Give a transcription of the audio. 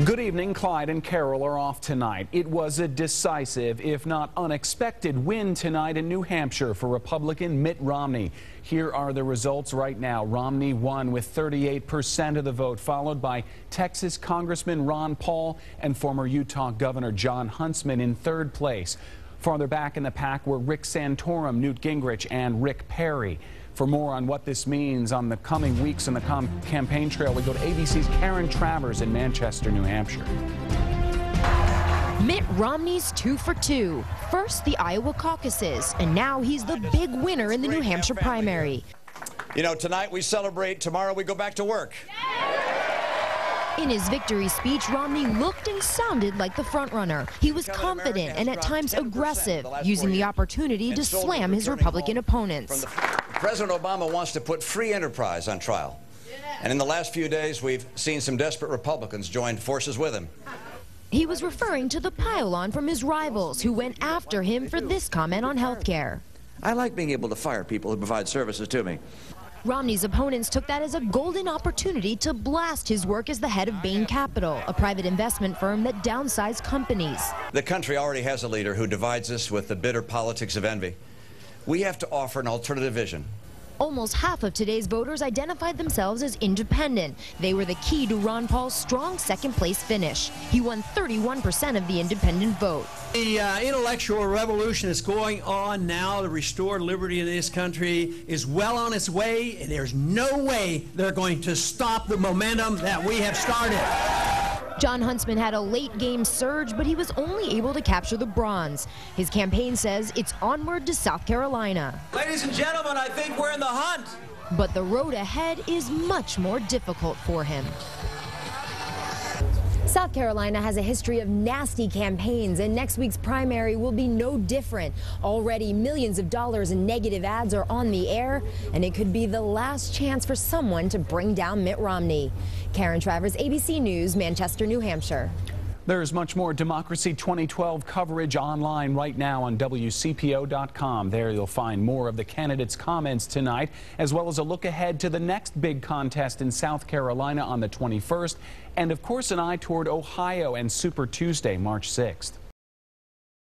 Good evening. Clyde and Carroll are off tonight. It was a decisive, if not unexpected, win tonight in New Hampshire for Republican Mitt Romney. Here are the results right now. Romney won with 38% of the vote, followed by Texas Congressman Ron Paul and former Utah Governor Jon Huntsman in third place. Farther back in the pack were Rick Santorum, Newt Gingrich, and Rick Perry. For more on what this means on the coming weeks on the campaign trail, we go to ABC's Karen Travers in Manchester, New Hampshire. Mitt Romney's 2 for 2. First, the Iowa caucuses, and now he's the big winner in the New Hampshire primary. You know, tonight we celebrate, tomorrow we go back to work. In his victory speech, Romney looked and sounded like the frontrunner. He was confident and at times aggressive, using the opportunity to slam his Republican opponents. President Obama wants to put free enterprise on trial. And in the last few days, we've seen some desperate Republicans join forces with him. He was referring to the pile-on from his rivals who went after him for this comment on health care. I like being able to fire people who provide services to me. Romney's opponents took that as a golden opportunity to blast his work as the head of Bain Capital, a private investment firm that downsized companies. The country already has a leader who divides us with the bitter politics of envy. We have to offer an alternative vision. Almost half of today's voters identified themselves as independent. They were the key to Ron Paul's strong second-place finish. He won 31% of the independent vote. The intellectual revolution that's going on now to restore liberty in this country is well on its way, and there's no way they're going to stop the momentum that we have started. Jon Huntsman had a late-game surge, but he was only able to capture the bronze. His campaign says it's onward to South Carolina. Ladies and gentlemen, I think we're in the hunt. But the road ahead is much more difficult for him. South Carolina has a history of nasty campaigns, and next week's primary will be no different. Already millions of dollars in negative ads are on the air, and it could be the last chance for someone to bring down Mitt Romney. Karen Travers, ABC News, Manchester, New Hampshire. There's much more Democracy 2012 coverage online right now on WCPO.com. There you'll find more of the candidates' comments tonight, as well as a look ahead to the next big contest in South Carolina on the 21st, and of course an eye toward Ohio and Super Tuesday, March 6th.